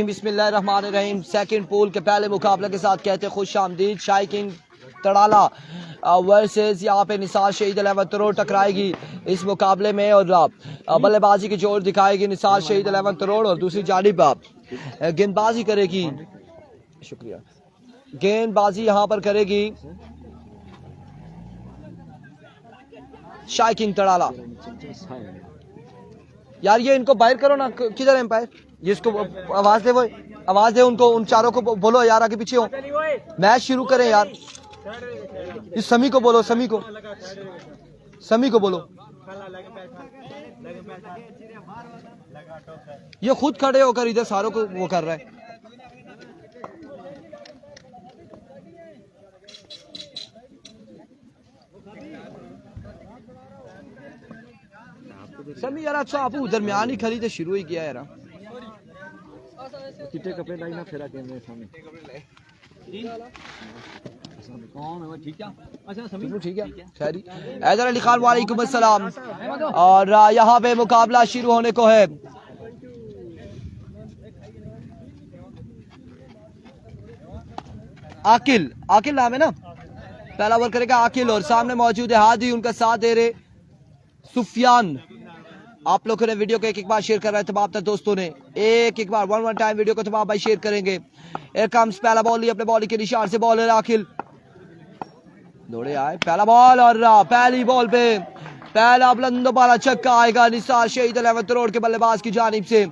बिस्मिल्लाहिर्रहमानिर्रहीम। Second pool के पहले मुकाबले के साथ कहते हैं खुश आमदीद। शाइकिंग तड़ाला वर्सेस यहाँ पे निसार शहीद 11 तरोड़ टकराएगी इस मुकाबले में और बल्लेबाजी की जोर दिखाएगी निसार शहीद 11 तरोड़ और दूसरी जानिब गेंदबाजी करेगी, शुक्रिया, गेंदबाजी यहाँ पर करेगी शाइकिंग तड़ाला। यार ये इनको बाहर करो ना, किधर है एम्पायर? जिसको आवाज दे वो आवाज दे, उनको उन चारों को बोलो यार आगे पीछे हो, मैच शुरू करें यार। इस समी को बोलो, समी को बोलो। ये खुद खड़े होकर इधर सारों को वो कर रहा है। समी यार अच्छा आप दरमियान ही खरीदे शुरू ही किया यार। कितने कपड़े लाई ना फेरा के मेरे सामने कौन है वो? ठीक है, अच्छा समी ठीक है, खैरी। हैदर अली खान वालेकुम अस्सलाम। और यहाँ पे मुकाबला शुरू होने को है। आकिल, आकिल नाम है ना, पहला ओवर करेगा आकिल और सामने मौजूद है हादी, उनका साथ दे रहे सुफियान। आप लोगों ने वीडियो को एक बार शेयर कर रहे हैं तमाम तक दोस्तों ने, एक बार वन टाइम वीडियो को तमाम भाई शेयर करेंगे। Here comes पहला बॉल, अपने बॉल के निशान से बॉलर आकिल दौड़े आए, पहला बॉल और पहली बॉल पे पहला बुलंद वाला छक्का आएगा निसार शहीद 11 तरोड़ के बल्लेबाज की जानिब से।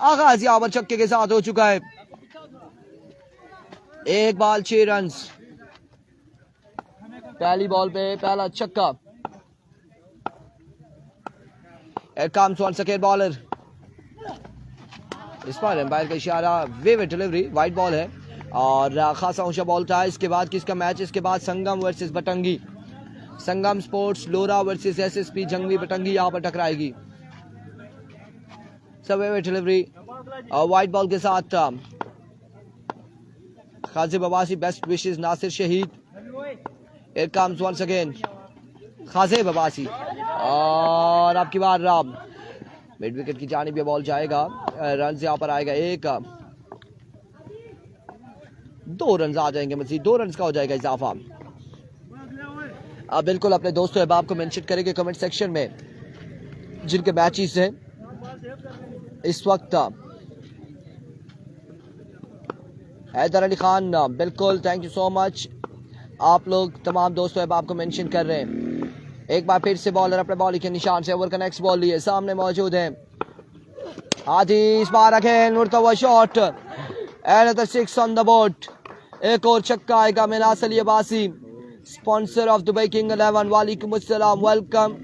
आगाज यहाँ पर छक्के के साथ हो चुका है। एक बॉल 6 रन, पहली बॉल पे पहला छक्का। Here comes once again bowler, इस पर एम्पायर का इशारा, वे डिलीवरी, वाइट बॉल है और खासा ऊंचा बॉल था। इसके बाद किसका मैच? इसके बाद संगम वर्सेस बटंगी, संगम स्पोर्ट्स लोरा वर्सेस एसएसपी जंगली बटंगी यहाँ पर टकराएगी। सब वे डिलीवरी और वाइट बॉल के साथ खाजिब अब्बासी, बेस्ट विशेस नासिर शहीद। Here comes once again खाजिब Abbasi और आपकी बार मिड विकेट की जानिब ये बॉल जाएगा। रन यहाँ पर आएगा एक, 2 रन आ जाएंगे, मजीद 2 रन का हो जाएगा इजाफा। आप बिल्कुल अपने दोस्तों अहबाब को मेंशन करेंगे कमेंट सेक्शन में जिनके मैचेस हैं इस वक्त। हैदर अली खान, बिल्कुल थैंक यू सो मच, आप लोग तमाम दोस्तों अहबाब को मेंशन कर रहे हैं। एक बार फिर से बॉलर अपने बॉल के निशान से ओवर का नेक्स्ट बॉल लिए, सामने मौजूद है आदि, इस बार अगेन उड़ता हुआ shot, another 6 on the board. एक और छक्का आएगा Minas Ali Abbasi, sponsor of Dubai king 11। वालेकुम अस्सलाम, वेलकम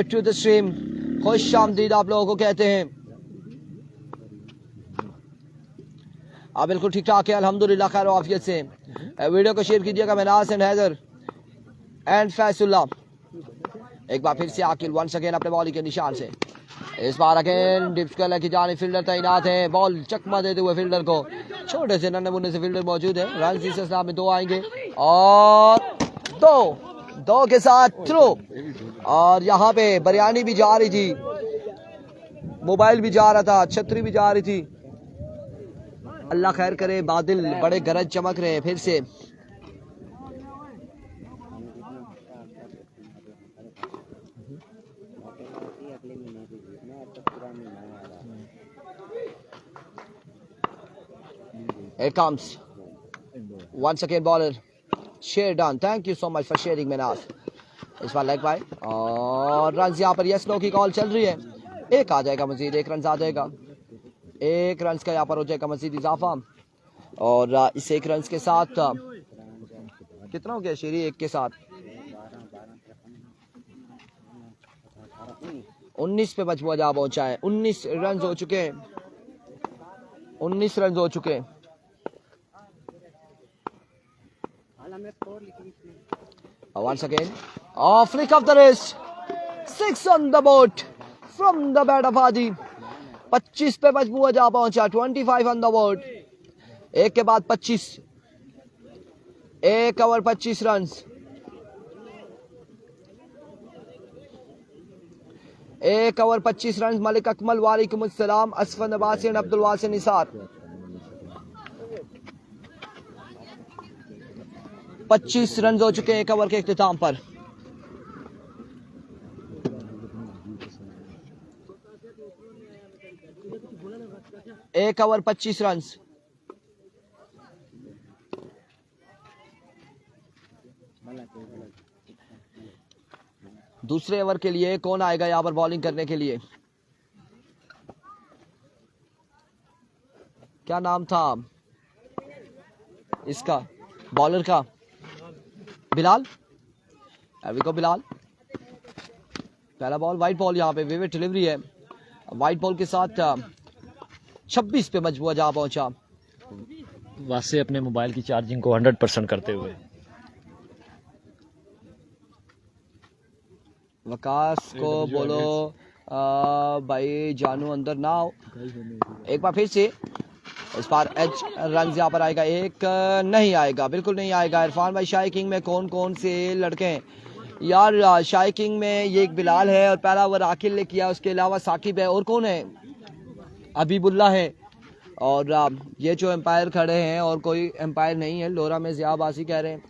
टू द स्ट्रीम, खुश आमदीद आप लोगों को कहते हैं। आप बिल्कुल ठीक ठाक है अल्हम्दुलिल्लाह, खैर आफियत से। वीडियो को शेयर कीजिएगा मिनास एंड हैदर एंड फैसुल्लाह। एक बार फिर से आकिल वंस अगेन अपने बॉल के निशान से, इस बार अगेन डिफिकल्ट की जाने फील्डर तैनात है, बॉल चकमा देते हुए फील्डर को, छोटे से नन्हे मुन्ने से फील्डर मौजूद है। रन इस इस्लाम में 2 आएंगे और 2 के साथ थ्रो। और यहाँ पे बिरयानी भी जा रही थी, मोबाइल भी जा रहा था, छतरी भी जा रही थी। अल्लाह खैर करे, बादल बड़े गरज चमक रहे हैं फिर से। Here comes once again bowler, share done, thank you so much for sharing Minas। इस बार लेग बाय और रन यहाँ पर यस नो की कॉल चल रही है। एक आ जाएगा मजीद, 1 रन आ जाएगा, 1 रन का यहाँ पर हो जाएगा मजीद इजाफा। और इस 1 रन के साथ कितना हो गया शेरी? 1 के साथ 19 पे मजमूआ जा पहुंचा है। 19 रन हो चुके हैं, 19 रन हो चुके हैं। Once again, flick of the wrist, 6 on the board from the bat of Hadi। 25 पे मजमूआ जा पहुंचा, 25 on the board। एक के बाद 25, 1 ओवर 25 रन। एक ओवर 25 रन। मलिक अकमल वालेकुम अस्सलाम। असफर नवासी एंड अब्दुल वासिन निसार। 25 रन हो चुके हैं एक ओवर के इख्तिताम पर। एक ओवर 25 रन। दूसरे ओवर के लिए कौन आएगा यहां पर बॉलिंग करने के लिए? क्या नाम था इसका बॉलर का? बिलाल। अभी को बिलाल। पहला बॉल वाइट बॉल, यहाँ पे विविड डिलीवरी है। वाइट बॉल के साथ 26 पे मजबूआ जा पहुंचा। वासे अपने मोबाइल की चार्जिंग को 100% करते हुए। वकास को बोलो भाई जानू अंदर ना आओ। एक बार फिर से इस बार एच रन यहाँ पर आएगा। एक नहीं आएगा, बिल्कुल नहीं आएगा। इरफान भाई शाही किंग में कौन कौन से लड़के हैं यार? शाही किंग में ये एक बिलाल है और पहला ओवर आकिल ने किया। उसके अलावा साकिब है और कौन है? हबीबुल्लाह है। और ये जो एम्पायर खड़े हैं और कोई एम्पायर नहीं है। लोरा में ज़िया बासी कह रहे हैं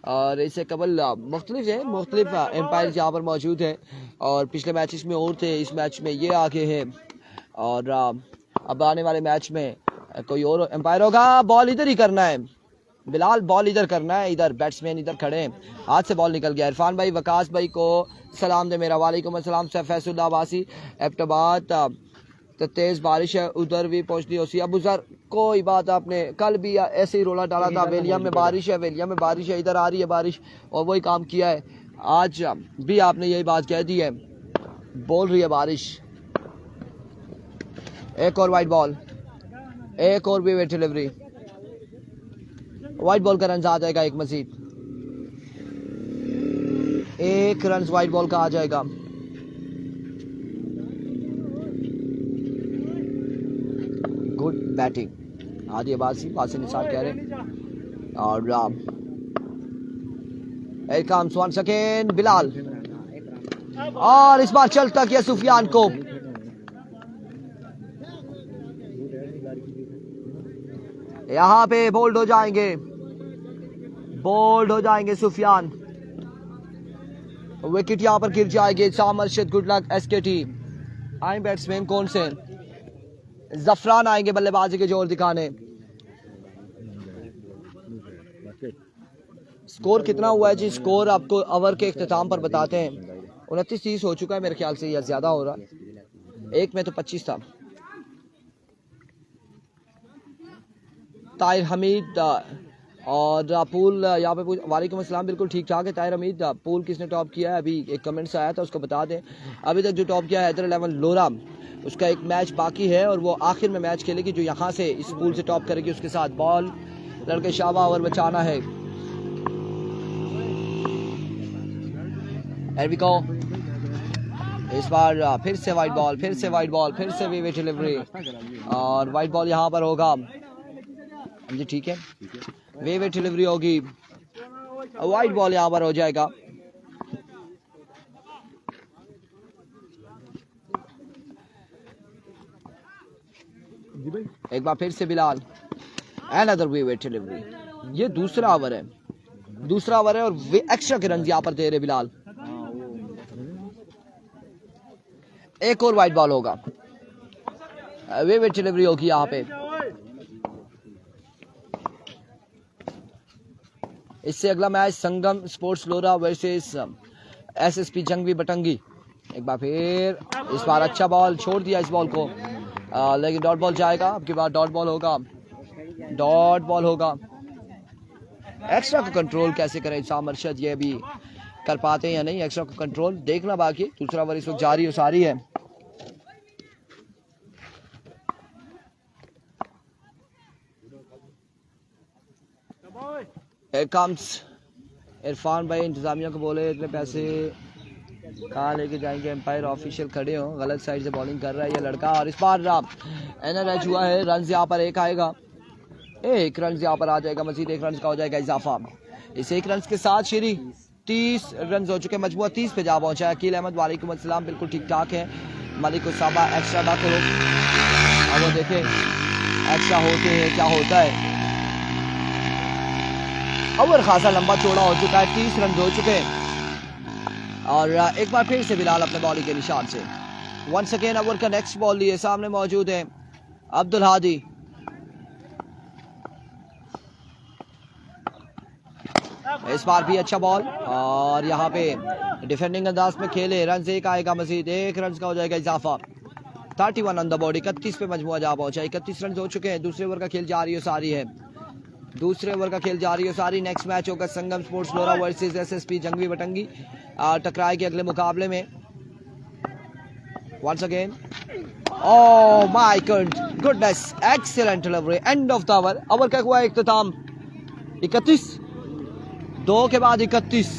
और इससे कबल मुख्तलिफ है, मुख्तलिफ एम्पायर यहाँ पर मौजूद है। और पिछले मैचेस में और थे, इस मैच में ये आगे है। और अब आने वाले मैच में कोई और एम्पायर होगा। बॉल इधर ही करना है बिलाल, बॉल इधर करना है। इधर बैट्समैन इधर खड़े हैं, हाथ से बॉल निकल गया। इरफान भाई वकास भाई को सलाम दे मेरा। वालेकुम अस्सलाम। फैसुल्ला बासी एबटाबाद तो तेज बारिश है, उधर भी पहुंचनी होती। अबू सर कोई बात, आपने कल भी ऐसे ही रोला डाला था वेलिया में बारिश है, वेलिया में बारिश है, इधर आ रही है बारिश और वही काम किया है। आज भी आपने यही बात कह दी है, बोल रही है बारिश। एक और वाइट बॉल, एक और भी वेट डिलीवरी। वाइट बॉल का रन आ जाएगा एक मजीद। एक रन वाइट बॉल का आ जाएगा। गुड बैटिंग आदि बासी निसार कह रहे। और कम्स 1 सेकेंड बिलाल और इस बार चलता किया सुफियान को। यहां पे बोल्ड हो जाएंगे, बोल्ड हो जाएंगे सुफियान। विकेट यहां पर गिर जाएगी। साम अरशद गुड लक एसकेटी। आए बैट्समैन कौन से? जफरान आएंगे बल्लेबाजी के जोर दिखाने। स्कोर कितना हुआ है जी? स्कोर आपको ओवर के इख्तिताम पर बताते हैं। 29-30 हो चुका है मेरे ख्याल से, या ज्यादा हो रहा है। एक में तो 25 था। ताहिर हमीद और पूल यहाँ पे वालेकुम अस्सलाम। बिल्कुल ठीक ठाक है ताहिर हमीद। पूल किसने टॉप किया है? अभी एक कमेंट्स आया था, उसको बता दें। अभी तक जो टॉप किया है हैदर 11 लोरा, उसका एक मैच बाकी है और वो आखिर में मैच खेलेगी जो यहाँ से इस पूल से टॉप करेगी उसके साथ। बॉल लड़के शाबा ओवर बचाना है। इस बार फिर से वाइट बॉल, फिर से वाइट बॉल, फिर से वे डिलीवरी और वाइट बॉल यहाँ पर होगा जी। ठीक है, वे डिलीवरी होगी, वाइट बॉल यहाँ पर हो जाएगा। एक बार फिर से बिलाल, अनदर वे डिलीवरी। ये दूसरा ओवर है, दूसरा ओवर है और वे एक्स्ट्रा के रन यहाँ पर दे रहे बिलाल। एक और वाइट बॉल होगा, वे डिलीवरी होगी यहाँ पे। इससे अगला मैच संगम स्पोर्ट्स लोरा वर्सेस एसएसपी जंगवी बटंगी। एक बार फिर इस बार अच्छा बॉल छोड़ दिया इस बॉल को, लेकिन डॉट बॉल जाएगा। अब की बार डॉट बॉल होगा, डॉट बॉल होगा। एक्स्ट्रा को कंट्रोल कैसे करें साम अरशद, ये भी कर पाते हैं या नहीं एक्स्ट्रा को कंट्रोल, देखना बाकी। दूसरा ओवर इस वक्त जारी और सारी है। इरफान भाई इंतजामिया को बोले इतने पैसे कहाँ लेके जाएंगे? एम्पायर ऑफिशियल खड़े हो, गलत साइड से बॉलिंग कर रहा है ये लड़का। और इस बार एनआरएच हुआ है, रन यहाँ पर एक आएगा, एक रन यहाँ पर आ जाएगा। मजीद एक रन का हो जाएगा इजाफा। इस एक रन के साथ श्री 30 रन हो चुके, मजमूआ 30 पे जा पहुंचा है। अकील अहमद वालेकुम अस्सलाम, बिल्कुल ठीक ठाक है। मलिक उसामा एक्स्ट्रा ना करो, अब वो देखें एक्स्ट्रा होते हैं क्या होता है। ओवर खासा लंबा चौड़ा हो चुका है, 30 रन हो चुके हैं और एक बार फिर से बिलाल अपने बॉलिंग के निशान से वंस अगेन ओवर का नेक्स्ट बॉल लिए सामने मौजूद है अब्दुल हादी। इस बार भी अच्छा बॉल और यहाँ पे डिफेंडिंग अंदाज में खेले, रन एक आएगा, मजीद 1 रन का हो जाएगा इजाफा। 31 ऑन द बोर्ड, 31 पे मजमुआ जा पहुंचा, 31 रन हो चुके हैं। दूसरे ओवर का खेल जारी सारी है, दूसरे ओवर का खेल जारी सारी। नेक्स्ट मैच होगा संगम स्पोर्ट्स लोरा वर्सेस एसएसपी जंगवी बटंगी, टकराए के अगले मुकाबले में। Once again, oh my goodness, excellent delivery, end of the over. Over का हुआ इख्तिताम, 31 2 के बाद 31,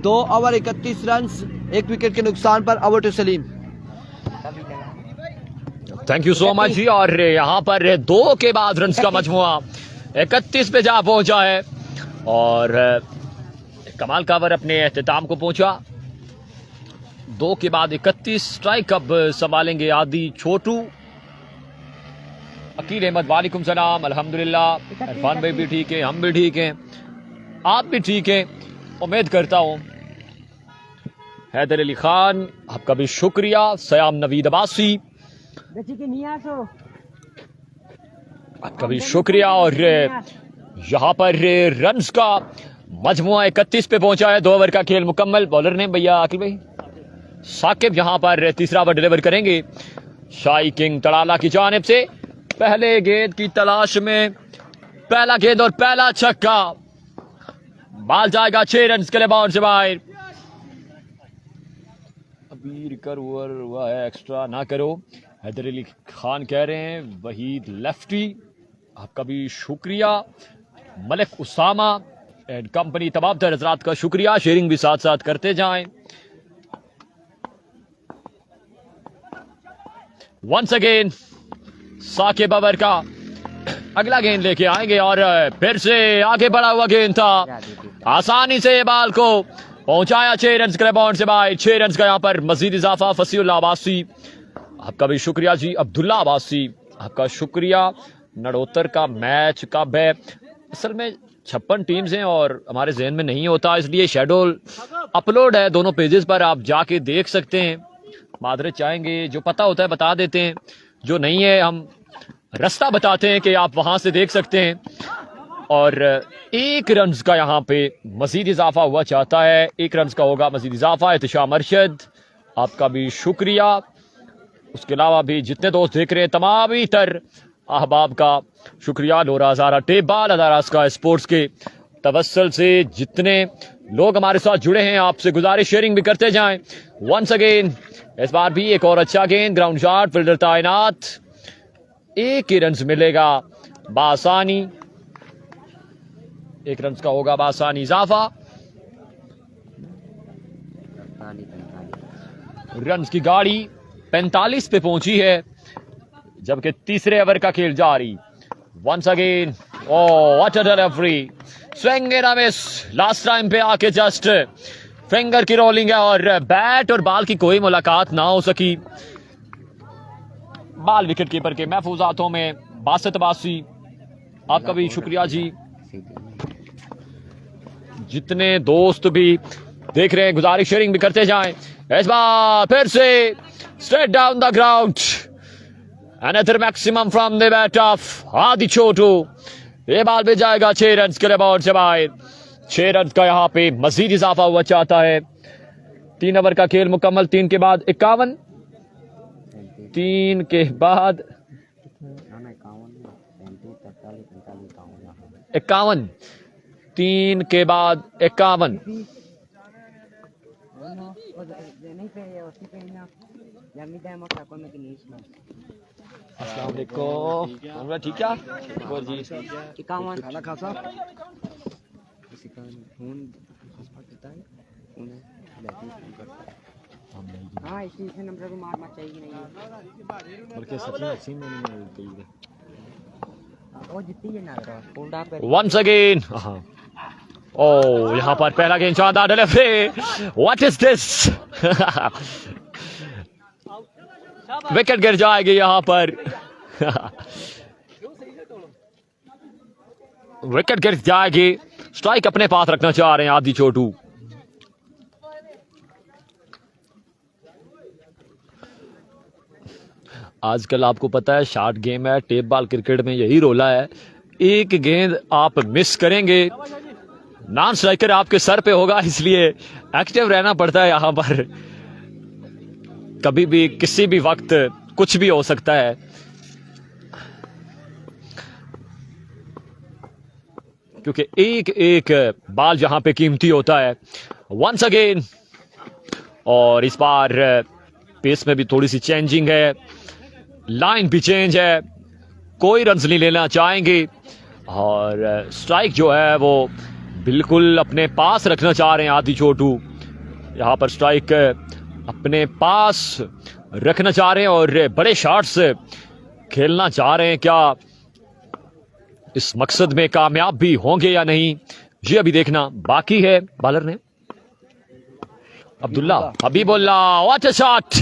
2 ओवर 31 रन, 1 विकेट के नुकसान पर। Over to Salim. Thank you so much ji. और यहाँ पर 2 के बाद रन का मजमुआ 31 पे जा पहुंचा है और कमाल का ओवर अपने अख्तिताम को पहुंचा। 2 के बाद 31 स्ट्राइक अब संभालेंगे आदि छोटू। अकील अहमद वालेकुम सलाम, अल्हम्दुलिल्लाह। इरफान भाई भी ठीक है, हम भी ठीक हैं, आप भी ठीक हैं उम्मीद करता हूं। हैदर अली खान आपका भी शुक्रिया। सयाम नवीद अब्बासी आपका भी शुक्रिया। और यहाँ पर रन्स का मजमुआ 31 पे पहुंचा है। 2 ओवर का खेल मुकम्मल। बॉलर ने भैया आकिल भाई साकिब यहाँ पर तीसरा ओवर डिलीवर करेंगे शाही किंग तड़ाला की जानिब से। पहले गेंद की तलाश में पहला गेंद और पहला छक्का, बाल जाएगा 6 रन के लिए बाउंड से बाहर। अभी रिकवर हुआ है, एक्स्ट्रा ना करो। हैदर अली खान कह रहे हैं वहीद लेफ्टी, आपका भी शुक्रिया। मलिक उसामा एंड कंपनी तमाम तर हजरात का शुक्रिया। शेयरिंग भी साथ साथ करते जाएं। वंस अगेन साकिब ओवर का अगला गेंद लेके आएंगे और फिर से आगे बढ़ा हुआ गेंद था, आसानी से बाल को पहुंचाया 6 रन के बाउंड से बाहर। 6 रन का यहाँ पर मजीद इजाफा। फसीउल्लाह अब्बासी आपका भी शुक्रिया जी। अब्दुल्ला अब्बासी आपका शुक्रिया। नड़ोतर का मैच कब है? असल में 56 टीम्स हैं और हमारे जहन में नहीं होता, इसलिए शेड्यूल अपलोड है दोनों पेजेस पर, आप जाके देख सकते हैं। मादरे चाहेंगे जो पता होता है बता देते हैं, जो नहीं है हम रास्ता बताते हैं कि आप वहां से देख सकते हैं। और 1 रन का यहाँ पे मजीद इजाफा हुआ चाहता है, 1 रन का होगा मजीद इजाफा। एहतिशाम अरशद आपका भी शुक्रिया। उसके अलावा भी जितने दोस्त देख रहे हैं तमाम ही तर अहबाब का शुक्रिया। लोरा हजारा टेबाल अदारा स्काई स्पोर्ट्स के तवस्सल से जितने लोग हमारे साथ जुड़े हैं, आपसे गुजारिश शेयरिंग भी करते जाएं। वंस अगेन इस बार भी एक और अच्छा गेंद, ग्राउंड शॉट, फील्डर तैनात, 1 ही रन मिलेगा बासानी। 1 रन का होगा बासानी इजाफा। रन की गाड़ी 45 पे पहुंची है, जबकि तीसरे ओवर का खेल जारी। Once again what a delivery, swing and a miss. Last time पे आके जस्ट फिंगर की रोलिंग है और बैट और बॉल की कोई मुलाकात ना हो सकी। बाल विकेट कीपर के महफूज हाथों में। बासित अब्बासी आपका भी शुक्रिया जी। जितने दोस्त भी देख रहे हैं गुजारिश शेयरिंग भी करते जाएं। इस बार फिर से straight down the ground, another maximum from the bat of आदि छोटू। ये बाल भी जाएगा 6 रन के लिए बाउंड से बाहर। 6 रन का यहाँ पे मजीद इजाफा हुआ चाहता है। 3 ओवर का खेल मुकम्मल। 3 के बाद 51, 3 के बाद 51, 3 के बाद 51। अस्सलाम वालेकुम, ठीक है जी। खाना खा सा हाँ इसी नंबर को मार मत चाहिए नहीं बल्कि सच में सीन में नहीं वो जितनी है ना वंस अगेन ओ यहाँ पर पहला गेंद शानदार delivery, what is this. Wicket गिर जाएगी यहाँ पर। विकेट गिर जाएगी। स्ट्राइक अपने पास रखना चाह रहे हैं आदि छोटू। आजकल आपको पता है शॉर्ट गेम है, टेप बॉल क्रिकेट में यही रोला है। एक गेंद आप मिस करेंगे, नॉन स्ट्राइकर आपके सर पे होगा, इसलिए एक्टिव रहना पड़ता है यहां पर। कभी भी किसी भी वक्त कुछ भी हो सकता है। क्योंकि एक एक बॉल जहां पे कीमती होता है। वंस अगेन, और इस बार पेस में भी थोड़ी सी चेंजिंग है, लाइन भी चेंज है, कोई रन्स नहीं लेना चाहेंगे और स्ट्राइक जो है वो बिल्कुल अपने पास रखना चाह रहे हैं आदि छोटू। यहां पर स्ट्राइक अपने पास रखना चाह रहे हैं और बड़े शॉट्स खेलना चाह रहे हैं। क्या इस मकसद में कामयाब भी होंगे या नहीं, ये अभी देखना बाकी है। बॉलर ने Abdullah Habibullah, what a shot,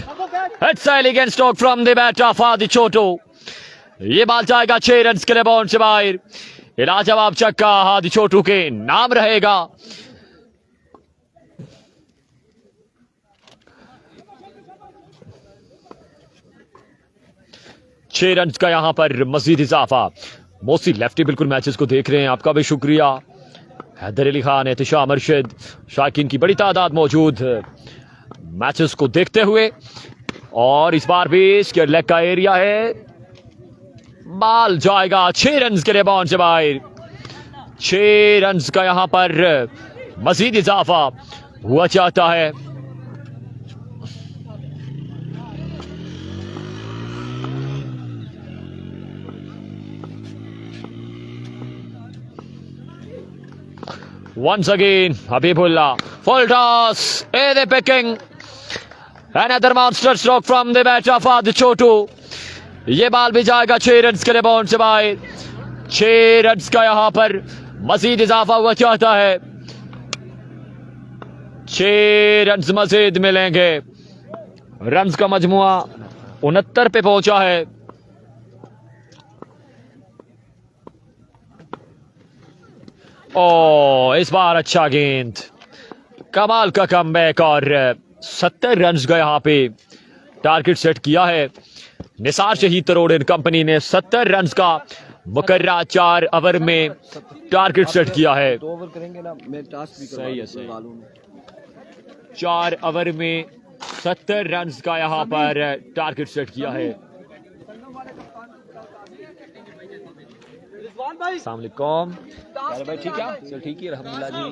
it's elegant stroke from the bat of आदि छोटू। ये बॉल जाएगा 6 रन के लिए बाउंड से बाहर। लाजवाब छक्का आदि छोटू के नाम रहेगा। छह रन का यहां पर मजीद इजाफा। मोसी लेफ्टी बिल्कुल मैचेस को देख रहे हैं, आपका भी शुक्रिया। हैदर अली खान, एहतिशाम अरशद, शाकिन की बड़ी तादाद मौजूद मैचेस को देखते हुए। और इस बार भी स्क्वायर लेग का एरिया है, बॉल जाएगा 6 रन के लिए बाउंड से बाहर। 6 रन का यहां पर मजीद इजाफा हुआ चाहता है। Once again, Habibullah, full toss, the picking, another monster stroke from the bat of Adi Chotu. ये बॉल भी जाएगा 6 रन के लिए बाउंड से बाहर। 6 रन का यहां पर मजीद इजाफा हुआ चाहता है। 6 रन मजीद मिलेंगे। रन का मजमुआ 69 पे पहुंचा है। ओ इस बार अच्छा गेंद, कमाल का कमबैक और 70 रन का यहां पे टारगेट सेट किया है। निसार शहीद तरोड़ एंड कंपनी ने 70 रन का मुकर्रा 4 ओवर में टारगेट सेट किया है। 2 ओवर करेंगे ना, मैं टास्क भी सही है, सही। 4 ओवर में 70 रन का यहां पर टारगेट सेट किया है। अस्सलाम वालेकुम भाई, ठीक है? चल ठीक है, अल्हम्दुलिल्लाह जी।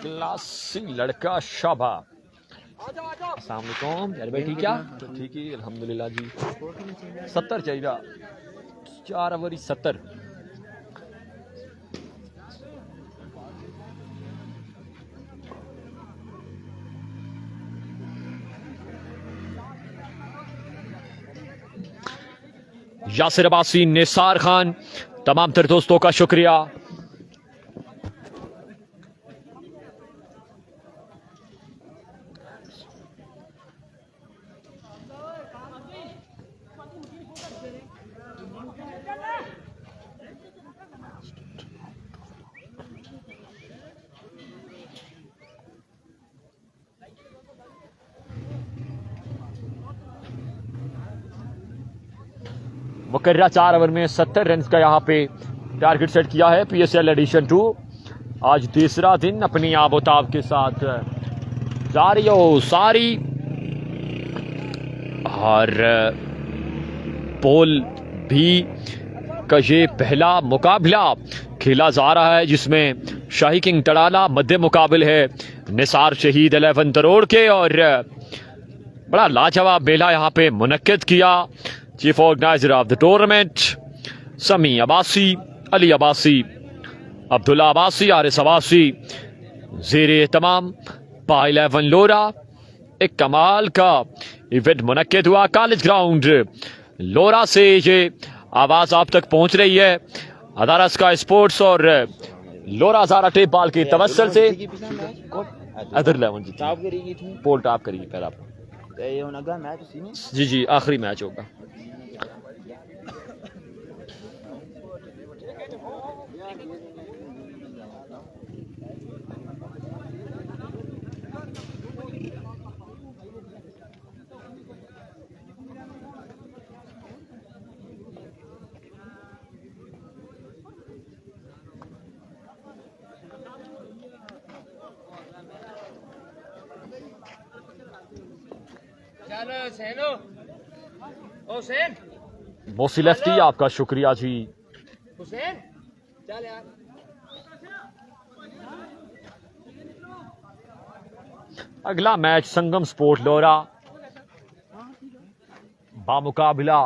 क्लासी लड़का शाबा। अस्सलाम वालेकुम यार भाई, ठीक है? ठीक है अल्हम्दुलिल्लाह जी। 70 चाहिए, 4 ओवर 70। यासिर अब्बासी, निसार खान, तमाम तर दोस्तों का शुक्रिया। मुकर्रा 4 ओवर में 70 रन का यहां पे टारगेट सेट किया है। PSL एडिशन 2 आज तीसरा दिन अपनी आबोताब के साथ जारी हो सारी। और पोल भी का ये पहला मुकाबला खेला जा रहा है, जिसमें शाही किंग टड़ाला मध्य मुकाबिल है निसार शहीद 11 तरोड़ के। और बड़ा लाजवाब मेला यहाँ पे मुनक्किद किया। Chief organiser of the tournament समी अब्बासी, अली अब्बासी, अब्दुल्ला अब्बासी, आरिस अब्बासी, ज़ेरे तमाम पा 11 लोरा। एक कमाल का इवेंट मुनक्किद हुआ कॉलेज ग्राउंड लोरा से। ये आवाज आप तक पहुंच रही है अदारा स्काई स्पोर्ट्स और लोरा ज़ारा टेप बाल की तवस्सल से अदर लेवन जी टॉप करेगी थी पोल टॉप करेगी पहला ते ये होना गा मैच उसी में जी जी आखिरी मैच होगा चलो सैनो हुसैन मोसी लेफ्टी आपका शुक्रिया जी हुसैन चल यार अगला मैच संगम स्पोर्ट लोरा बामुकाबिला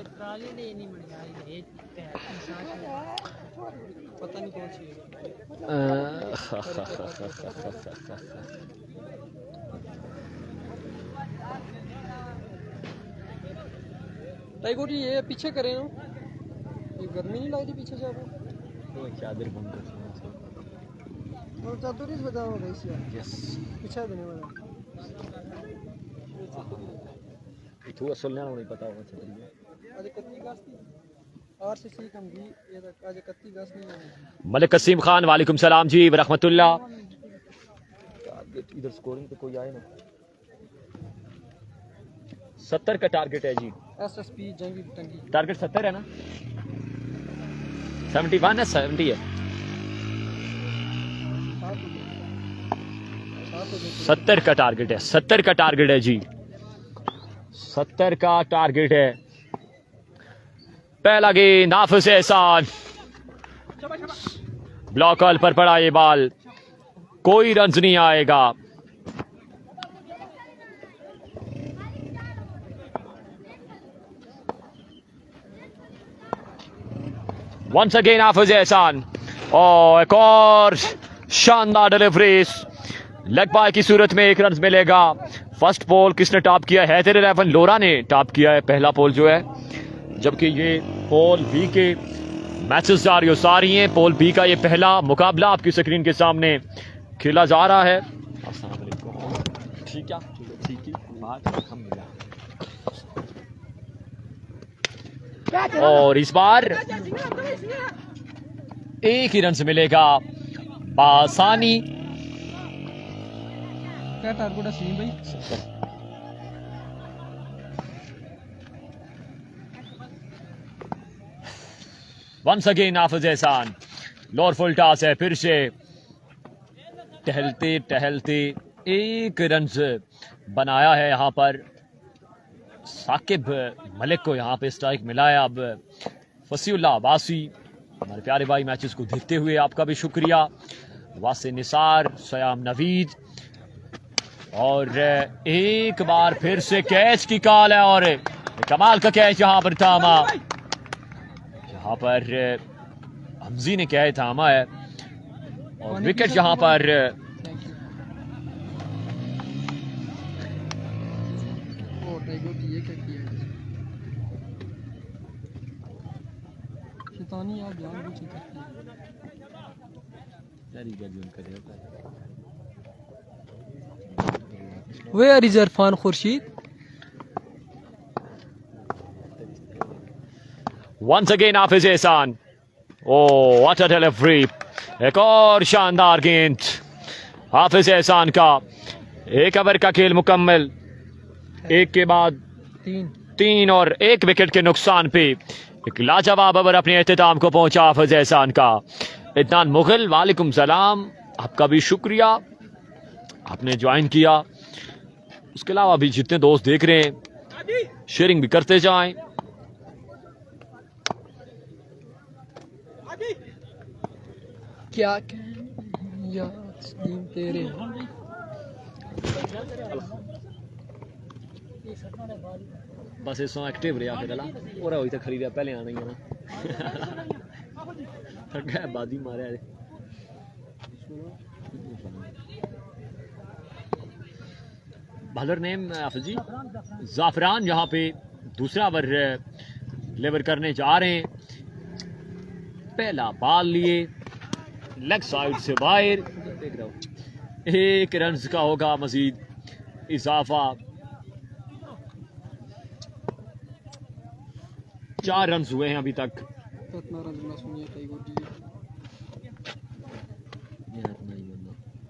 ट्राली नहीं मिल रही पता नहीं कौन सी टाइगर ये पीछे करें हो ये गर्मी नहीं लगती पीछे जाओ चादर बंद कर और चादर इस बताओ गाइस यस पीछे देने वाला तू असल नहीं पता होगा छतरी आज 31 अगस्त आरसीसी कम भी ये तक आज 31 अगस्त नहीं है मलिक कसीम खान वालेकुम सलाम जी रहमतुल्लाह इधर स्कोरिंग पे कोई आए ना 70 का टारगेट है जी एसएसपी जंगी टंगी टारगेट 70 है ना 71 है 70 है 70 का टारगेट है 70 का टारगेट है जी 70 का टारगेट है पहला गेंद हाफिज एहसान ब्लॉक हॉल पर पड़ा ये बॉल कोई रन नहीं आएगा वंस अगेन हाफिज एहसान और एक और शानदार डिलीवरी लेग बाय की सूरत में 1 रन मिलेगा फर्स्ट बॉल किसने टॉप किया है हैदर 11 लोरा ने टॉप किया है पहला पोल जो है जबकि ये पोल बी के मैचेस जारी हो सारी हैं पोल बी का ये पहला मुकाबला आपकी स्क्रीन के सामने खेला जा रहा है ठीक है और इस बार 1 ही रन से मिलेगा बासानी क्या टारगेट है सीम भाई वंस अगेन हाफिज एहसान लोअर फुल टॉस है फिर से टहलते टहलते 1 रन बनाया है यहां पर साकिब मलिक को यहां पे स्ट्राइक मिला है अब फसीउल्लाह अब्बासी हमारे प्यारे भाई मैचेस को देखते हुए आपका भी शुक्रिया वासे निसार सयाम नवीद और एक बार फिर से कैच की कॉल है और कमाल का कैच यहां पर थामा यहाँ पर हमजी ने क्या है थामा है और विकेट यहाँ पर शैतानी आप जानबूझ के करती है where is Irfan Khurshid once again Hafiz Ehsan oh what a delivery एक और शानदार गेंद हाफिज एहसान का 1 ओवर का खेल मुकम्मल 1 के बाद 3 और 1 विकेट के नुकसान पे एक लाजवाब ओवर अपने एहतिताम को पहुंचा हाफिज एहसान का इदनान मुगल वालेकुम सलाम आपका भी शुक्रिया आपने ज्वाइन किया उसके अलावा भी जितने दोस्त देख रहे हैं शेयरिंग भी करते जाएं क्या या तस्लीम तेरे बस इस एक्टिव रहा फिर और होई तो खरीदा पहले आना ही है ना थका बादी मारे बॉलर नेम हाफिज जी जाफरान यहाँ पे दूसरा ओवर डिलीवर करने जा रहे हैं। पहला बॉल लिए लेग साइड से बाहर देख रहा हूँ 1 रन का होगा मजीद इजाफा 4 रन हुए हैं अभी तक।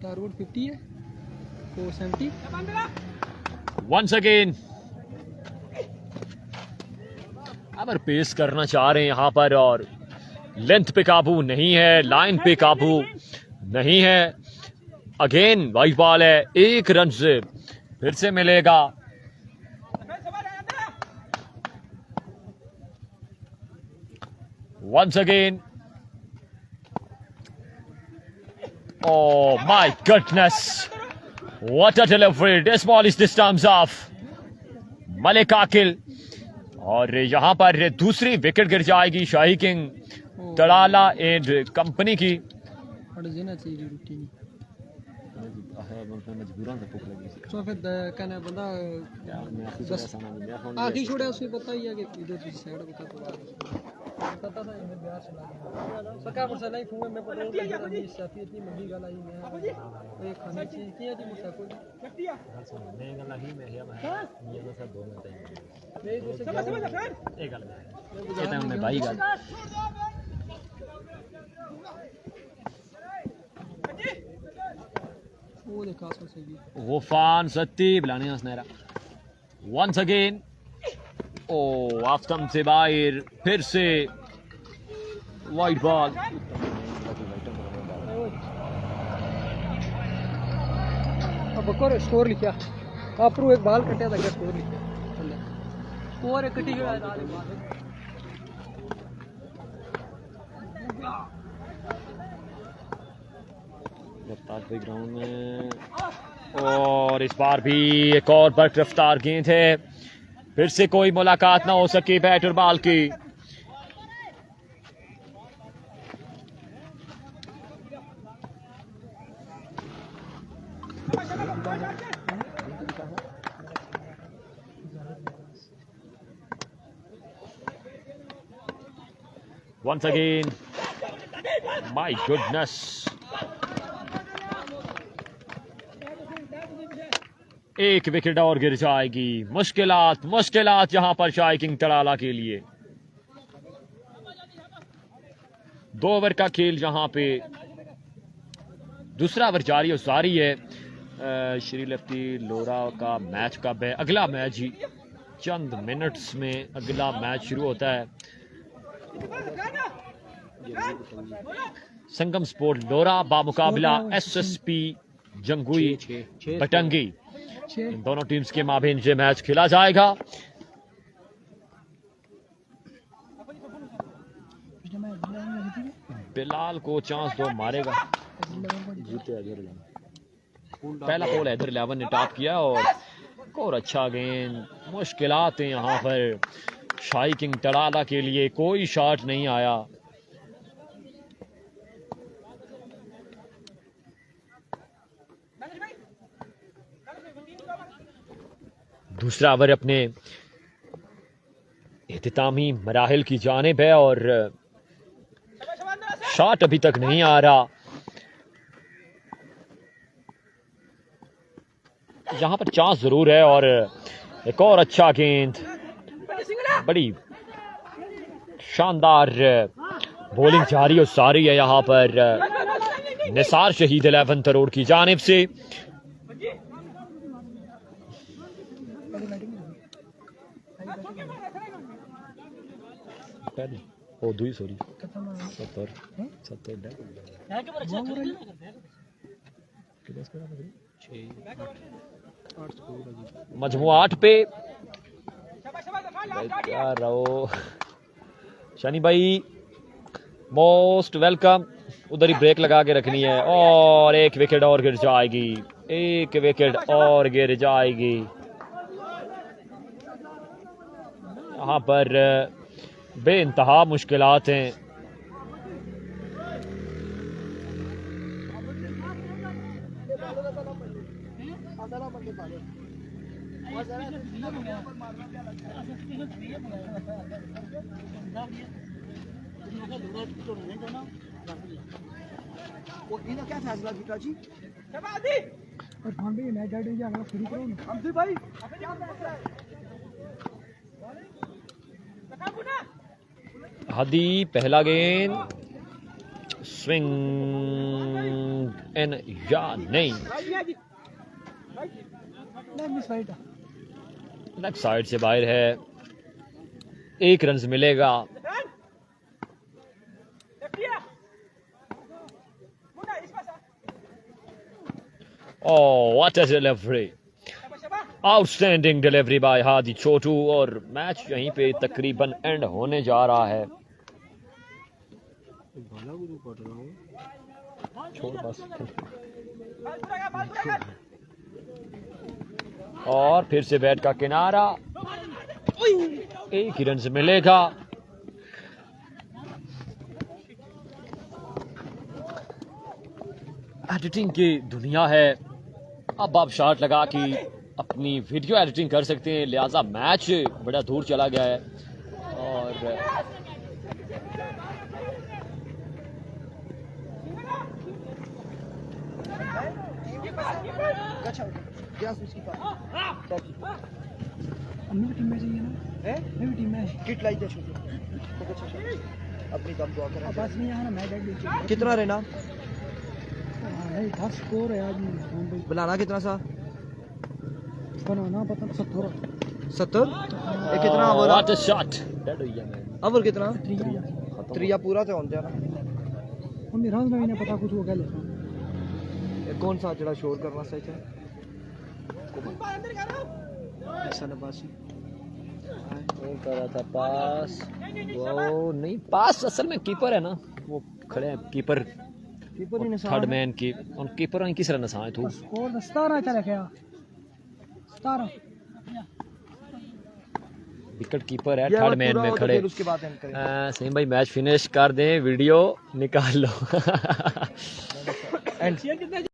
टारगेट 50 है 470 वंस अगेन अगर पेस करना चाह रहे हैं यहाँ पर और लेंथ पे काबू नहीं है, लाइन पे काबू नहीं है। अगेन वाइट बॉल है, 1 रन से फिर से मिलेगा। Once again. Oh my goodness. What a delivery. This ball is this time's off. Malik आकिल और यहाँ पर दूसरी विकेट गिर जाएगी शाही किंग तड़ाला एंड कंपनी की। तो फिर कहना बंदा आखिर छोड़ा उसे बताइए कि इधर से साइड बता तो पता था मैं बिहार से सरकार पर से नहीं फोन में पता नहीं साथी इतनी मंदी गल आई मैं एक खाने चीज की है जी मुझसे कोई मैं गल ही मैं ये तो सब दोनों बताइए नहीं दूसरे एक गल ये तो मैं भाई गल वो देखा सही गुफान सत्ती बुलाने हसनैरा वंस अगेन ओ आफ्तम से बाहर फिर से वाइट बॉल। अब बकर स्कोर लिखा आप एक बाल कटिया था क्या स्कोर लिखा स्कोर एक कटी गया ग्राउंड में और इस बार भी एक और बर्फ रफ्तार गेंद है। फिर से कोई मुलाकात ना हो सकी बैट और बॉल की। Once again, my goodness. एक विकेट और गिर जाएगी। मुश्किलात यहां पर शाही किंग तड़ाला के लिए। 2 ओवर का खेल यहां पे दूसरा ओवर जारी और सारी है। श्री लेफ्टी लोरा का मैच कब है? अगला मैच ही चंद मिनट्स में अगला मैच शुरू होता है। संगम स्पोर्ट लोरा बामुकाबला SSP जंगुई बटंगी, इन दोनों टीम्स के माबेन ये मैच खेला जाएगा। बिलाल को चांस दो मारेगा। पहला बॉल हैदर 11 ने टॉप किया और अच्छा गेंद। मुश्किलात हैं यहाँ पर शाही किंग तड़ाला के लिए, कोई शॉट नहीं आया। दूसरा ओवर अपने इख्तितामी मराहिल की जानिब है और शॉट अभी तक नहीं आ रहा। यहां पर चांस जरूर है और एक और अच्छा गेंद। बड़ी शानदार बॉलिंग जारी और सारी है यहां पर निसार शहीद 11 तरोड़ की जानिब से। ओ दुई सॉरी 70 मजमू 8 पे क्या रहो शनि भाई मोस्ट वेलकम। उधर ही ब्रेक लगा के रखनी है और एक विकेट और गिर जाएगी, एक विकेट और गिर जाएगी। यहाँ पर बेइंतहा मुश्किलात हैं। क्या फैसला विक्रा जी? और हम भी मैच डाल दीजिए अगला फ्री करो ना हम भाई हदी पहला गेंद, स्विंग एन या नहीं, मिस वाइट लेफ्ट साइड से बाहर है, 1 रन मिलेगा। Oh, what a delivery! Outstanding delivery by Hadi छोटू। और मैच यहीं पे तकरीबन एंड होने जा रहा है। छोड़ बस। और फिर से बैट का किनारा, 1 ही रन से मिलेगा। एडिटिंग की दुनिया है, अब आप शॉट लगा कि अपनी वीडियो एडिटिंग कर सकते हैं, लिहाजा मैच बड़ा दूर चला गया है। और हमें भी टीम में चाहिए ना मैं भी टीम में किट लाई दे छोटी अपनी दम दुआ कर। बस नहीं आना मैच डाल दीजिए कितना रहना? नहीं था स्कोर है आज भाई बुलाना कितना सा? बनाना पता 70 ये कितना over? What a shot, dead हुई है मैं। ओवर कितना? त्रिया त्रिया पूरा तो होने जाना। हम रन में नहीं पता कुछ हो गया लेकिन ये कौन सा जड़ा शोर करना सही है? ऐसा नबासी वो कर रहा था पास, वो नहीं पास, असल में कीपर है ना, वो खड़े हैं कीपर, कीपर ही थर्ड मैन की उन कीपर की तरह नसाए थू। स्कोर 17 चला गया 17 विकेट कीपर है, थर्ड मैन में खड़े। उसके बाद एंड करें। सही भाई मैच फिनिश कर दें, वीडियो निकाल लो। एंड